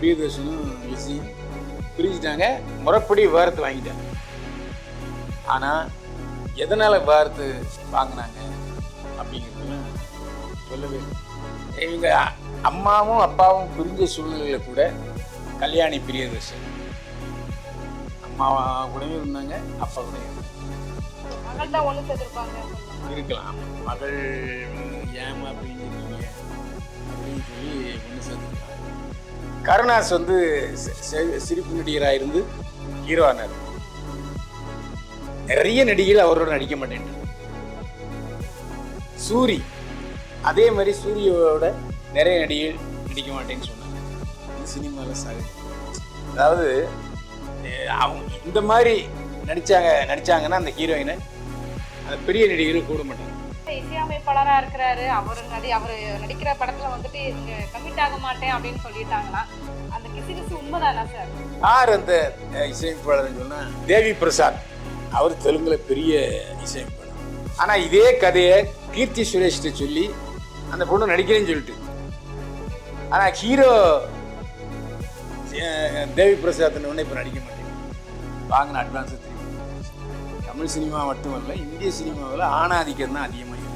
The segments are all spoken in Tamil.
பிரியதர்ஷனும் லிசியும் பிரிஞ்சுட்டாங்க. முறைப்படி விவாகரத்து வாங்கிட்டாங்க. ஆனால் எதனால் விவாகரத்து வாங்கினாங்க அப்படிங்கிறதுலாம் சொல்லவே இல்லை. இவங்க அம்மாவும் அப்பாவும் பிரிஞ்ச சூழ்நிலையில் கூட கல்யாணி பிரியதர்ஷன் அம்மா கூடவே இருந்தாங்க, அப்பா கூட இருக்கலாம். மகள் ஏமா அப்படின்னு அப்படின்னு சொல்லி ஒன்று சேர்ந்துருக்காங்க. கருணாஸ் வந்து சிரிப்பு நடிகராக இருந்து ஹீரோவானார். நிறைய நடிகைகள் அவரோட நடிக்க மாட்டேன். சூரி அதே மாதிரி சூரியோட நிறைய நடிகைகள் நடிக்க மாட்டேன்னு சொன்னாங்க. சினிமாவில் சகஜம். அதாவது அவங்க இந்த மாதிரி நடிச்சாங்கன்னா அந்த ஹீரோயினை அந்த பெரிய நடிகர்கள் கூட மாட்டாங்க. இசையமைப்பாளரா இருக்கிறாரு, அவர் நடிக்கிற படத்துல வந்துட்டு இவங்க கமிட் ஆக மாட்டேன் அப்படின்னு சொல்லிட்டாங்கன்னா அந்த கிசு உண்மைதானா சார்? யார் அந்த இசையமைப்பாளர் சொன்னா தேவி பிரசாத். அவர் தெலுங்குல பெரிய இசையமைப்பாளர். ஆனா இதே கதையை கீர்த்தி சுரேஷ்ட சொல்லி அந்த பொண்ணு நடிக்கிறேன்னு சொல்லிட்டு, ஆனா ஹீரோ தேவி பிரசாத் ஒண்ணு இப்ப நடிக்க மாட்டேன். வாங்கின அட்வான்ஸ் தமிழ் சினிமா மட்டுமல்ல, இந்திய சினிமாவில் ஆணாதிக்கம் தான் அதிகமாக இருக்கு.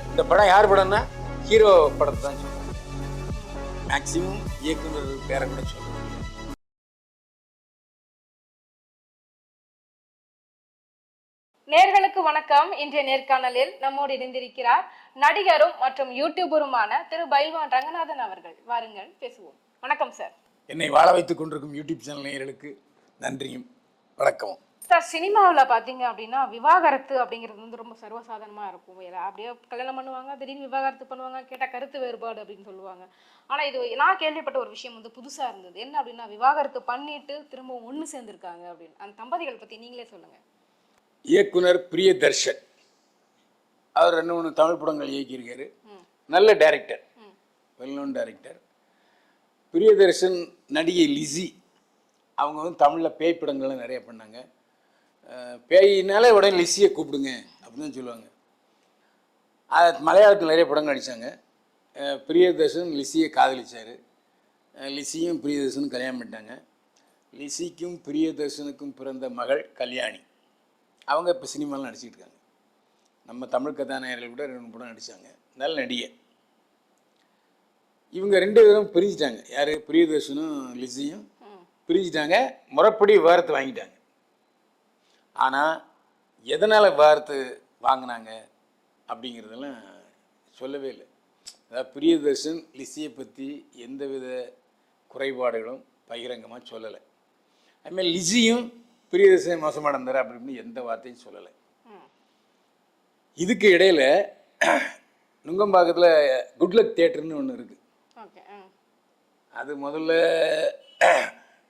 இந்த படம் யார் படம்னா ஹீரோ படத்தை தான் சொல்றாங்க. மேக்சிமம் இயக்குனர் பேரை கூட சொல்றாங்க. நேர்களுக்கு வணக்கம். இன்றைய நேர்காணலில் நம்மோடு இணைந்திருக்கிறார் நடிகரும் மற்றும் யூடியூபருமான திரு பைல்வான் ரங்கநாதன் அவர்கள். வாருங்கள் பேசுவோம். வணக்கம் சார். என்னை வாழ வைத்துக் கொண்டிருக்கும் யூடியூப் சேனல் நேயர்களுக்கு நன்றியும் வணக்கம். சார், சினிமாவில் பார்த்தீங்க அப்படின்னா விவாகரத்து அப்படிங்கிறது வந்து ரொம்ப சர்வசாதாரணமாக இருக்கும். அப்படியே கல்யாணம் பண்ணுவாங்க, திடீர்னு விவாகரத்து பண்ணுவாங்க, கேட்டால் கருத்து வேறுபாடு அப்படின்னு சொல்லுவாங்க. ஆனால் இது நான் கேள்விப்பட்ட ஒரு விஷயம் வந்து புதுசாக இருந்தது. என்ன அப்படின்னா விவாகரத்து பண்ணிட்டு திரும்ப ஒன்று சேர்ந்துருக்காங்க அப்படின்னு. அந்த தம்பதிகள் பற்றி நீங்களே சொல்லுங்கள். இயக்குனர் பிரியதர்ஷன் அவர் 2-3 தமிழ் படங்கள் இயக்கியிருக்காரு. நல்ல director, well known director. Priyadarshan நடிகை லிசி அவங்க வந்து தமிழில் பேய் படங்கள்லாம் நிறைய பண்ணாங்க. பேயினாலே உடனே லிசியை கூப்பிடுங்க அப்படின்னு தான் சொல்லுவாங்க. மலையாளத்தில் நிறைய படங்கள் நடித்தாங்க. பிரியதர்ஷன் லிசியை காதலிச்சார். லிசியும் பிரியதர்ஷனும் கல்யாணம் பண்ணிட்டாங்க. லிசிக்கும் பிரியதர்ஷனுக்கும் பிறந்த மகள் கல்யாணி. அவங்க இப்போ சினிமாவில் நடிச்சிட்டு இருக்காங்க. நம்ம தமிழ் கதாநாயகர்கள் கூட 2 படம் நடித்தாங்க. நல்ல நடிகை. இவங்க 2 பேரும் பிரிஞ்சிட்டாங்க. யார்? பிரியதர்ஷனும் லிசியும் பிரிஞ்சிட்டாங்க. முறைப்படி விவாகரத்து வாங்கிட்டாங்க. ஆனால் எதனால் விவாகரத்து வாங்கினாங்க அப்படிங்கிறதெல்லாம் சொல்லவே இல்லை. அதாவது பிரியதர்ஷன் லிசியை பற்றி எந்தவித குறைபாடுகளும் பகிரங்கமாக சொல்லலை. அதுமாதிரி லிசியும் பிரியதர்ஷன் மோசமாக நடந்தார் அப்படின்னு எந்த வார்த்தையும் சொல்லலை. இதுக்கு இடையில் நுங்கம்பாக்கத்தில் குட்லக் தியேட்டர்னு ஒன்று இருக்குது. அது முதல்ல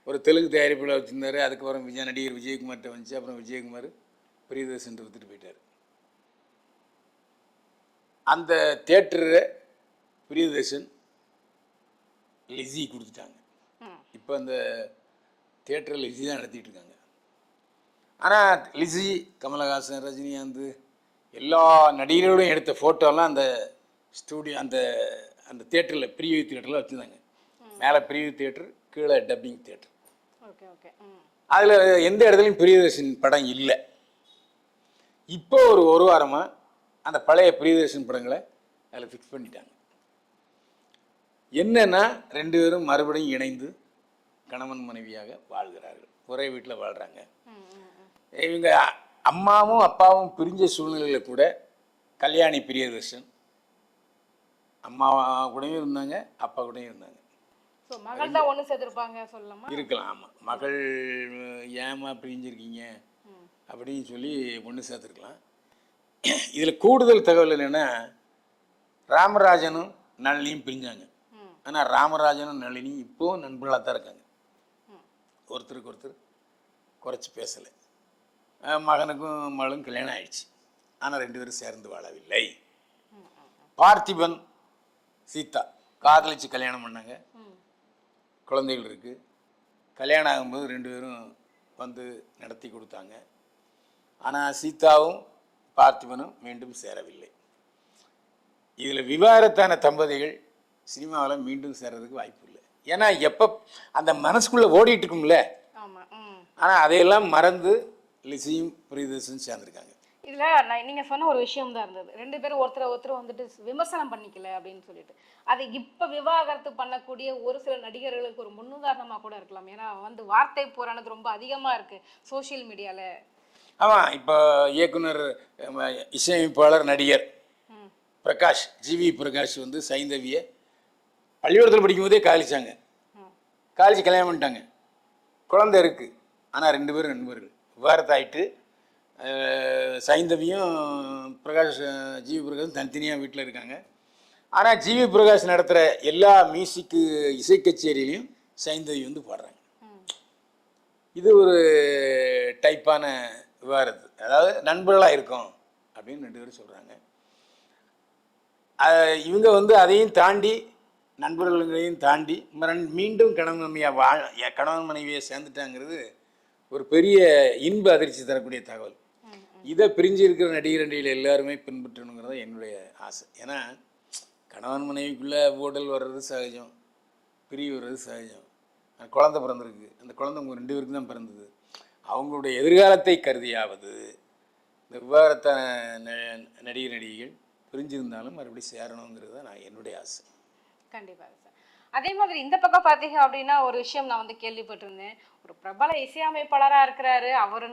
ஒரு தெலுங்கு தயாரிப்பில் வச்சுருந்தார். அதுக்கப்புறம் நடிகர் விஜயகுமார்கிட்ட வந்துச்சு. அப்புறம் விஜயகுமார் பிரியதர்ஷன் விற்றுட்டு போயிட்டார். அந்த தியேட்டரை பிரியதர்ஷன் லிசி கொடுத்துட்டாங்க. இப்போ அந்த தியேட்டரில் லிசி தான் நடத்திட்டு இருக்காங்க. ஆனால் லிசி, கமலஹாசன், ரஜினிகாந்த் எல்லா நடிகர்களோடையும் எடுத்த ஃபோட்டோலாம் அந்த ஸ்டூடியோ அந்த அந்த தியேட்டரில் ப்ரீவியூ தியேட்டரில் வச்சுருந்தாங்க. மேலே ப்ரீவியூ தியேட்டர், கீழே டப்பிங் தியேட்டர். அதில் எந்த இடத்துலையும் பிரியதர்ஷன் படம் இல்லை. இப்போ ஒரு வாரமாக அந்த பழைய பிரியதர்ஷன் படங்களை அதில் ஃபிக்ஸ் பண்ணிட்டாங்க. என்னன்னா 2 பேரும் மறுபடியும் இணைந்து கணவன் மனைவியாக வாழ்கிறார்கள். ஒரே வீட்டில் வாழ்கிறாங்க. இவங்க அம்மாவும் அப்பாவும் பிரிஞ்ச சூழ்நிலையில் கூட கல்யாணி பிரியதர்ஷன் அம்மா கூடயும் இருந்தாங்க, அப்பா கூடயும் இருந்தாங்க. மகள் தான் ஒன்று சேர்த்துருப்பாங்க சொல்லலாமா? இருக்கலாம். ஆமாம், மகள் ஏமா பிரிஞ்சிருக்கீங்க அப்படின்னு சொல்லி ஒன்று சேர்த்துருக்கலாம். இதில் கூடுதல் தகவல் என்னென்னா ராமராஜனும் நளினியும் பிரிஞ்சாங்க. ஆனால் ராமராஜனும் நளினியும் இப்போவும் நண்பர்களாக தான் இருக்காங்க. ஒருத்தருக்கு ஒருத்தர் குறைச்சி பேசலை. மகனுக்கும் மகளும் கல்யாணம் ஆயிடுச்சு. ஆனால் 2 பேரும் சேர்ந்து வாழவில்லை. பார்த்திபன் சீதா காதலிச்சு கல்யாணம் பண்ணாங்க. குழந்தைகள் இருக்குது. கல்யாணம் ஆகும்போது 2 பேரும் வந்து நடத்தி கொடுத்தாங்க. ஆனால் சீதாவும் பார்த்திபனும் மீண்டும் சேரவில்லை. இதில் விவாகரத்தான தம்பதிகள் சினிமாவில் மீண்டும் சேர்றதுக்கு வாய்ப்பு இல்லை. ஏன்னா எப்போ அந்த மனசுக்குள்ளே ஓடிட்டு இருக்கும்ல. ஆமாம். ம். ஆனால் அதையெல்லாம் மறந்து லிசியும் பிரியதர்ஷனும் சேர்ந்துருக்காங்க. இதில் நீங்கள் சொன்ன ஒரு விஷயம் தான் இருந்தது, 2 பேரும் ஒருத்தர் வந்துட்டு விமர்சனம் பண்ணிக்கல அப்படின்னு சொல்லிட்டு. அது இப்போ விவாகரத்து பண்ணக்கூடிய ஒரு சில நடிகர்களுக்கு ஒரு முன்னுதாரணமாக கூட இருக்கலாம். ஏன்னா வந்து வார்த்தை போரானது ரொம்ப அதிகமாக இருக்குது சோஷியல் மீடியாவில். ஆமாம், இப்போ இயக்குனர், இசையமைப்பாளர், நடிகர் பிரகாஷ், ஜிவி பிரகாஷ் வந்து சைந்தவியை பள்ளிக்கூடத்தில் படிக்கும்போதே காலிச்சாங்க. காலிச்சு கல்யாணம் பண்ணிட்டாங்க. குழந்தை இருக்குது. ஆனால் 2 பேரும் நண்பர்கள். விவாகரத்து ஆகிட்டு சைந்தவியும் பிரகாஷ், ஜிவி பிரகாஷும் தனித்தனியாக வீட்டில் இருக்காங்க. ஆனால் ஜிவி பிரகாஷ் நடத்துகிற எல்லா மியூசிக்கு இசை கச்சேரியிலையும் சைந்தவி வந்து பாடுறாங்க. இது ஒரு டைப்பான விவாகரத்து. அதாவது நண்பர்களாக இருக்கும் அப்படின்னு 2 பேரும் சொல்கிறாங்க. இவங்க வந்து அதையும் தாண்டி, நண்பர்களையும் தாண்டி மீண்டும் கணவன் மனைவியை சேர்ந்துட்டாங்கிறது ஒரு பெரிய இன்ப அதிர்ச்சி தரக்கூடிய தகவல். இதை பிரிஞ்சு இருக்கிற நடிகர்கள் எல்லாருமே பின்பற்றணுங்கிறது என்னுடைய ஆசை. ஏன்னா கணவன் மனைவிக்குள்ளே ஊடல் வர்றது சகஜம், பிரிவு வர்றது சகஜம். குழந்தை பிறந்திருக்கு, அந்த குழந்தை உங்கள் 2 பேருக்கு தான் பிறந்தது. அவங்களுடைய எதிர்காலத்தை கருதியாவது இந்த விவாகரத்தான நடிகைகள் பிரிஞ்சிருந்தாலும் மறுபடியும் சேரணுங்கிறது தான் என்னுடைய ஆசை. கண்டிப்பாக சார். அதே மாதிரி இந்த பக்கம் பார்த்தீங்க அப்படின்னா ஒரு விஷயம் நான் வந்து கேள்விப்பட்டிருந்தேன். ஒரு பிரபல இசையமைப்பாளராக இருக்கிறாரு, அவர்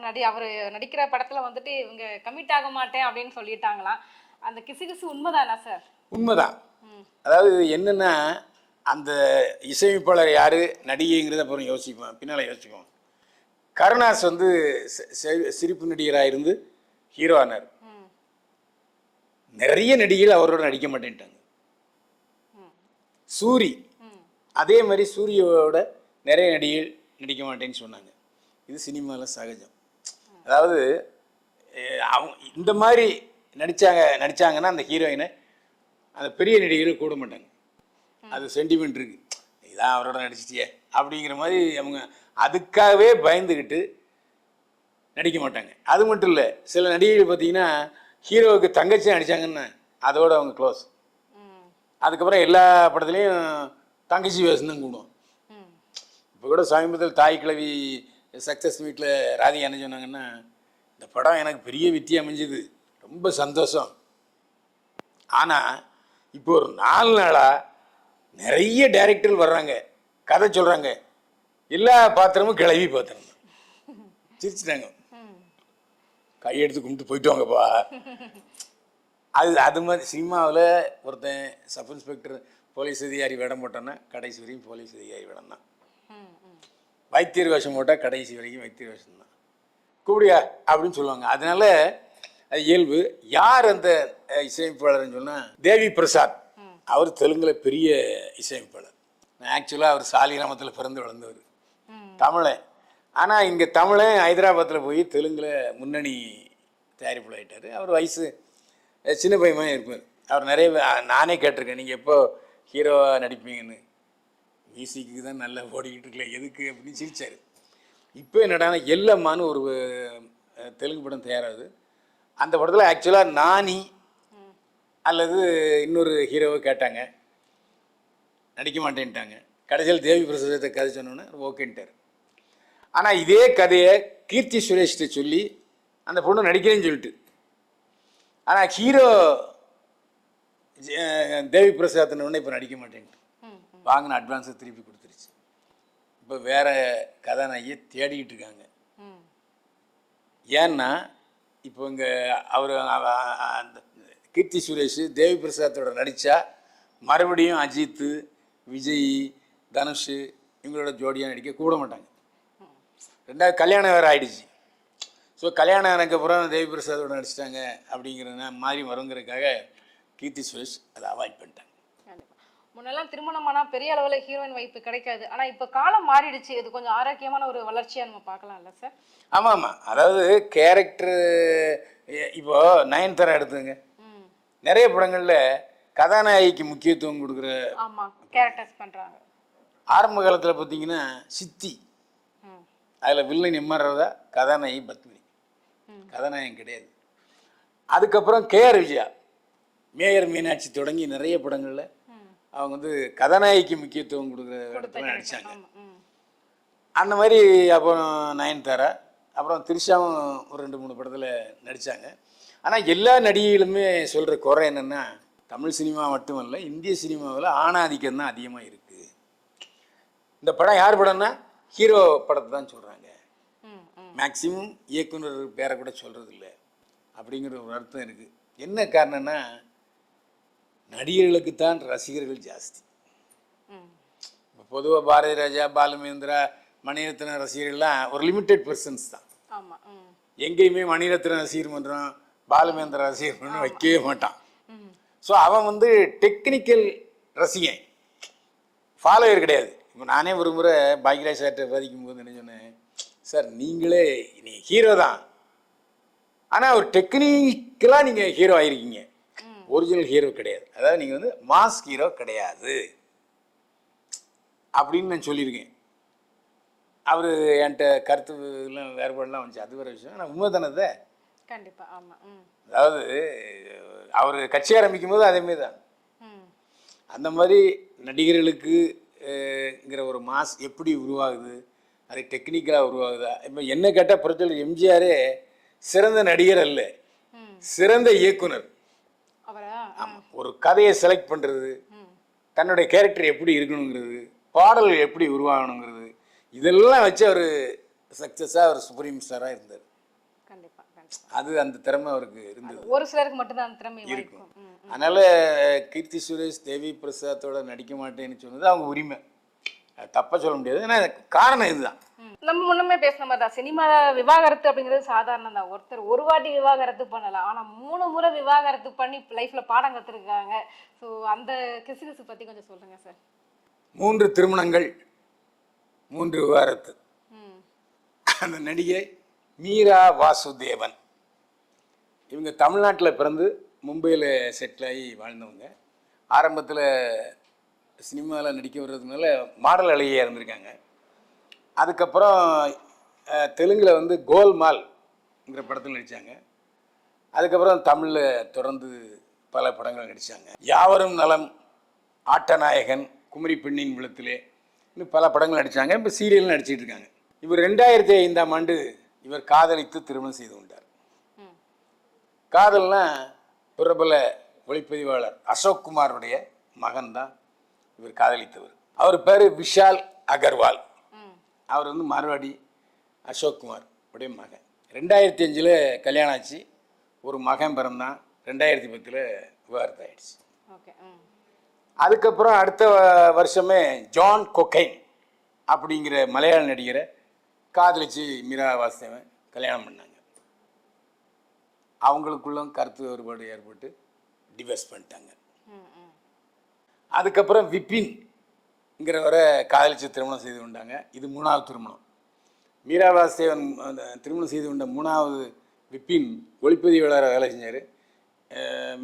நடிக்கிற படத்தில் வந்துட்டு இவங்க கமிட் ஆக மாட்டேன் அப்படின்னு சொல்லிட்டாங்களாம். அந்த கிசுகிசு உண்மைதானா சார்? உண்மைதான். அதாவது என்னென்னா, அந்த இசையமைப்பாளர் யார், நடிகைங்கிறத அப்புறம் யோசிப்போம், பின்னால் யோசிப்போம். கருணாஸ் வந்து சிரிப்பு நடிகராக இருந்து ஹீரோ ஆனார். நிறைய நடிகைகள் அவரோட நடிக்க மாட்டேன்ட்டாங்க. சூரி அதே மாதிரி சூரியோட நிறைய நடிகைகள் நடிக்க மாட்டேன்னு சொன்னாங்க. இது சினிமாவில் சகஜம். அதாவது அவங்க இந்த மாதிரி நடித்தாங்கன்னா அந்த ஹீரோயினை அந்த பெரிய நடிகர்கள் கூட மாட்டாங்க. அது சென்டிமெண்ட் இருக்குது, இதான் அவரோட நடிச்சிட்டியே அப்படிங்கிற மாதிரி அவங்க அதுக்காகவே பயந்துக்கிட்டு நடிக்க மாட்டாங்க. அது மட்டும் இல்லை, சில நடிகைகள் பார்த்தீங்கன்னா ஹீரோவுக்கு தங்கச்சி நடித்தாங்கன்னா அதோடு அவங்க க்ளோஸ். அதுக்கப்புறம் எல்லா படத்துலையும் தங்கச்சி வேஷம் தான் கூடும். இப்போ கூட சமீபத்தில் தாய் கிழவி சக்ஸஸ் மீட்டில் ராதிகா என்ன சொன்னாங்கன்னா, இந்த படம் எனக்கு பெரிய வெற்றி அமைஞ்சுது, ரொம்ப சந்தோஷம். ஆனால் இப்போ ஒரு 4 நாளாக நிறைய டைரக்டர்கள் வர்றாங்க, கதை சொல்கிறாங்க, எல்லா பாத்திரமும் கிளவி பாத்திரம். சிரிச்சிட்டாங்க, கையெடுத்து கும்பிட்டு போயிட்டு வாங்கப்பா. அது மாதிரி சினிமாவில் ஒருத்தன் சப் இன்ஸ்பெக்டர் போலீஸ் அதிகாரி வேடம் போட்டோன்னா கடைசி வரைக்கும் போலீஸ் அதிகாரி வேடம் தான். வைத்தியர் வேஷம் போட்டால் கடைசி வரைக்கும் வைத்தியர் வேஷம் தான். கூப்பிடியா அப்படின்னு சொல்லுவாங்க. அதனால அது இயல்பு. யார் அந்த இசையமைப்பாளர்னு சொன்னால் தேவி பிரசாத். அவர் தெலுங்கில் பெரிய இசையமைப்பாளர். ஆக்சுவலாக அவர் சாலிகிராமத்தில் பிறந்து வளர்ந்தவர், தமிழன். ஆனால் இங்கே தமிழன் ஹைதராபாத்தில் போய் தெலுங்கில் முன்னணி தயாரிப்பில் ஆகிட்டார். அவர் வயசு சின்ன பையமாக இருப்பார். அவர் நிறைய நானே கேட்டிருக்கேன், நீங்கள் எப்போ ஹீரோவாக நடிப்பீங்கன்னு. மியூசிக்கு தான் நல்லா ஓடிக்கிட்டு இருக்கல, எதுக்கு அப்படின்னு சிரிச்சார். இப்போ என்னடானா எல்லம்மான்னு ஒரு தெலுங்கு படம் தயாராகுது. அந்த படத்தில் ஆக்சுவலாக நானி அல்லது இன்னொரு ஹீரோவை கேட்டாங்க, நடிக்க மாட்டேன்ட்டாங்க. கடைசியில் தேவி பிரசாதத்தை கதை சொன்னோன்னே ஓகேன்ட்டார். ஆனால் இதே கதையை கீர்த்தி சுரேஷ்கிட்ட சொல்லி அந்த பொண்ணு நடிக்கிறேன்னு சொல்லிட்டு, ஆனால் ஹீரோ தேவி பிரசாத்னு இப்போ நடிக்க மாட்டேன்ட்டு வாங்கின அட்வான்ஸை திருப்பி கொடுத்துருச்சு. இப்போ வேறு கதாநாயகியை தேடிக்கிட்டு இருக்காங்க. ஏன்னா இப்போ இங்கே அவர் அந்த கீர்த்தி சுரேஷ் தேவி பிரசாத்தோட நடித்தா மறுபடியும் அஜித், விஜய், தனுஷ் இவங்களோட ஜோடியாக நடிக்க கூட மாட்டாங்க. 2வது கல்யாணம் வேறு ஆகிடுச்சு. ஸோ கல்யாணம் ஆனதுக்கப்புறம் தேவி பிரசாதோட நடிச்சிட்டாங்க அப்படிங்கிற மாதிரி வருங்கிறதுக்காக கீர்த்தி சுரேஷ் அதை அவாய்ட் பண்ணிட்டாங்க. முன்னெல்லாம் திருமணமானால் பெரிய அளவில் ஹீரோயின் வாய்ப்பு கிடைக்காது. ஆனால் இப்போ காலம் மாறிடுச்சு. இது கொஞ்சம் ஆரோக்கியமான ஒரு வளர்ச்சியாக நம்ம பார்க்கலாம்ல சார்? ஆமாம் ஆமாம். அதாவது கேரக்டரு இப்போது நயன்தாரா எடுத்துங்க, நிறைய படங்களில் கதாநாயகிக்கு முக்கியத்துவம் கொடுக்குற கேரக்டர்ஸ் பண்ணுறாங்க. ஆரம்ப காலத்தில் பார்த்தீங்கன்னா சித்தி, அதில் வில்லன் எம்ஆர்றதா, கதாநாயகி பத்மினி, கதாநாயகம் கிடையாது. அதுக்கப்புறம் கேஆர் விஜயா, மேயர் மீனாட்சி தொடங்கி நிறைய படங்களில் அவங்க வந்து கதாநாயகிக்கு முக்கியத்துவம் கொடுக்குற கொடுத்த இடத்துல கேரக்டர். நடித்தாங்க. ஆமா. அந்த மாதிரி அப்புறம் நயன்தாரா, அப்புறம் திரிஷாவும் ஒரு 2-3 படத்தில் நடித்தாங்க. ஆனால் எல்லா நடிகைகளுமே சொல்கிற குறை என்னென்னா, தமிழ் சினிமா மட்டுமல்ல, இந்திய சினிமாவில் ஆணாதிக்கம் தான் அதிகமாக இருக்குது. இந்த படம் யார் படம்னா ஹீரோ படத்தை தான் சொல்கிறாங்க. மேக்சிமம் இயக்குனர் பேரை கூட சொல்கிறது இல்லை அப்படிங்கிற ஒரு அர்த்தம் இருக்குது. என்ன காரணம்னா, நடிகர்களுக்கு தான் ரசிகர்கள் ஜாஸ்தி. இப்போ பொதுவாக பாரதி ராஜா, பாலுமேந்திரா, மணிரத்ன ரசிகர்கள்லாம் ஒரு லிமிட்டெட் பர்சன்ஸ் தான். ஆமா. எங்கேயுமே மணிரத்ன ரசிகர் மன்றம், பாலுமேந்திரா ரசிகர் மன்றம் வைக்கவே மாட்டான். ஸோ அவன் வந்து டெக்னிக்கல் ரசிகன், ஃபாலோயர் கிடையாது. இப்போ நானே ஒரு முறை பாக்யராஜ் சார்கிட்ட விவாதிக்கும் போது என்ன சொன்னேன், சார் நீங்களே நீ ஹீரோ தான், ஆனால் ஒரு டெக்னிக்கலாக நீங்கள் ஹீரோ ஆகிருக்கீங்க, ஒரிஜினல் ஹீரோ கிடையாது. அதாவது நீங்கள் வந்து மாஸ் ஹீரோ கிடையாது அப்படின்னு நான் சொல்லியிருக்கேன். அவர் என்கிட்ட கருத்து எல்லாம் வேறுபாடுலாம் வந்துச்சு, அது வேறு விஷயம். ஆனால் உண்மை தானே கண்டிப்பா. ஆமா. அதாவது அவர் கட்சி ஆரம்பிக்கும் போது அதேமாரி தான். அந்த மாதிரி நடிகர்களுக்குங்கிற ஒரு மாஸ் எப்படி உருவாகுது, அது டெக்னிக்கலாக உருவாகுதா? இப்போ என்ன கேட்டால் புரட்சியாளர் எம்ஜிஆரே சிறந்த நடிகர் அல்ல, சிறந்த இயக்குனர். ஆமாம், ஒரு கதையை செலக்ட் பண்ணுறது, தன்னுடைய கேரக்டர் எப்படி இருக்கணுங்கிறது, பாடல்கள் எப்படி உருவாகணுங்கிறது, இதெல்லாம் வச்சு அவர் சக்ஸஸாக அவர் சுப்ரீம் ஸ்டாராக இருந்தார். அது அந்த திறமை அவருக்கு இருந்தது. ஒரு சிலருக்கு மட்டும்தான் அந்த திறமை இருக்கும். அதனால கீர்த்தி சுரேஷ் தேவி பிரசாத்தோட நடிக்க மாட்டேன்னு சொன்னது அவங்க உரிமை, தப்பா சொல்ல முடியாது. ஏன்னா காரணம் இதுதான். நம்ம முன்னமே பேசின மாதிரி தான், சினிமா விவாகரத்து அப்படிங்கிறது சாதாரணம் தான். ஒருத்தர் ஒரு வாட்டி விவாகரத்து பண்ணலாம், ஆனால் 3 முறை விவாகரத்து பண்ணி லைஃப்ல பாடம் கற்றுருக்காங்க. ஸோ அந்த கிசுகிசு பற்றி கொஞ்சம் சொல்லுங்க சார். 3 திருமணங்கள், 3 விவாகரத்து. அந்த நடிகை மீரா வாசுதேவன், இவங்க தமிழ்நாட்டில் பிறந்து மும்பையில் செட்டில் ஆகி வாழ்ந்தவங்க. ஆரம்பத்தில் சினிமாவில் நடிக்க வர்றதுனால மாடல் அழகியாக இருந்திருக்காங்க. அதுக்கப்புறம் தெலுங்கில் வந்து கோல்மால்ங்கிற படத்தில் நடித்தாங்க. அதுக்கப்புறம் தமிழில் தொடர்ந்து பல படங்கள் நடித்தாங்க. யாவரும் நலம், ஆட்டநாயகன், குமரி பெண்ணின் விளத்திலே, இன்னும் பல படங்கள் நடித்தாங்க. இப்போ சீரியல் நடிச்சிட்டு இருக்காங்க. இவர் 2005ஆம் ஆண்டு இவர் காதலித்து திருமணம் செய்து கொண்டார். காதல்னா பிரபல ஒளிப்பதிவாளர் அசோக் குமாருடைய மகன் தான் இவர் காதலித்தவர். அவர் பேர் விஷால் அகர்வால். அவர் வந்து மார்வாடி அசோக் குமார் உடைய மகன். 2005 கல்யாணம் ஆச்சு, ஒரு மகன் பிறந்தான். 2010 விவாகரத்து ஆயிடுச்சு. அதுக்கப்புறம் அடுத்த வருஷமே ஜான் கொக்கைன் அப்படிங்கிற மலையாள நடிகரை காதலிச்சு மீரா வாசுதேவன் கல்யாணம் பண்ணாங்க. அவங்களுக்குள்ளும் கருத்து வேறுபாடு ஏற்பட்டு டிவோர்ஸ் பண்ணிட்டாங்க. அதுக்கப்புறம் விபின்ங்கிறவரை காதலிச்சு திருமணம் செய்து கொண்டாங்க. இது 3வது திருமணம். மீரா வாசுதேவன் திருமணம் செய்து கொண்ட 3வது விபின் ஒளிப்பதிவாளராக வேலை செஞ்சார்.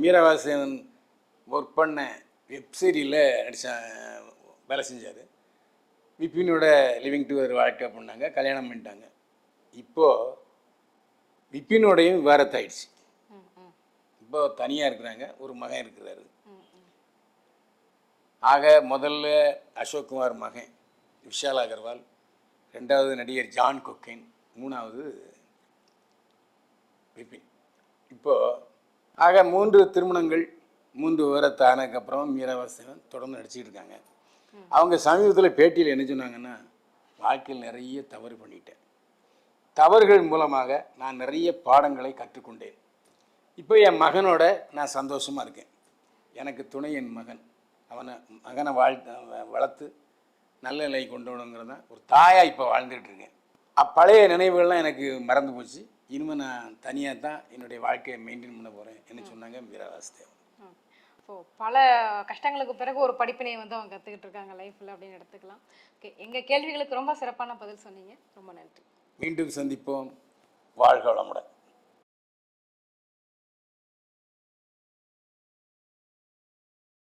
மீரா வாசுதேவன் ஒர்க் பண்ண வெப்சீரியில் வேலை செஞ்சார். விபினோட லிவிங் டுகெதர் வாழ்க்கை பண்ணாங்க, கல்யாணம் பண்ணிட்டாங்க. இப்போது விபினோடையும் விவாகரத்து ஆயிடுச்சு. இப்போ தனியாக இருக்கிறாங்க, ஒரு மகன் இருக்கிறாரு. ஆக முதல்ல அசோக் குமார் மகன் விஷால் அகர்வால், 2வது நடிகர் ஜான் கொக்கைன், 3வது விபின். இப்போது ஆக 3 திருமணங்கள், 3 விவாகரத்து ஆனதுக்கப்புறம் மீரா வாசுதேவன் தொடர்ந்து நடிச்சிட்டு இருக்காங்க. அவங்க சமீபத்தில் பேட்டியில் என்ன சொன்னாங்கன்னா, வாழ்க்கையில் நிறைய தவறு பண்ணிட்டேன், தவறுகள் மூலமாக நான் நிறைய பாடங்களை கற்றுக்கொண்டேன். இப்போ என் மகனோட நான் சந்தோஷமாக இருக்கேன். எனக்கு துணை என் மகன். மகனை வளர்த்து நல்ல நிலை கொண்டு வரணுங்கிறது தான் ஒரு தாயாக இப்போ வாழ்ந்துகிட்டு இருக்கேன். அப்பழைய நினைவுகள்லாம் எனக்கு மறந்து போச்சு. இனிமேல் நான் தனியாக தான் என்னுடைய வாழ்க்கையை மெயின்டைன் பண்ண போகிறேன் என்ன சொன்னாங்க மீரா வாசுதேவன். ஸோ பல கஷ்டங்களுக்கு பிறகு ஒரு படிப்பினை வந்து அவங்க கற்றுக்கிட்டு இருக்காங்க லைஃப்பில் அப்படின்னு எடுத்துக்கலாம். ஓகே, எங்கள் கேள்விகளுக்கு ரொம்ப சிறப்பான பதில் சொன்னீங்க, ரொம்ப நன்றி. மீண்டும் சந்திப்போம். வாழ்க வளமுடன்.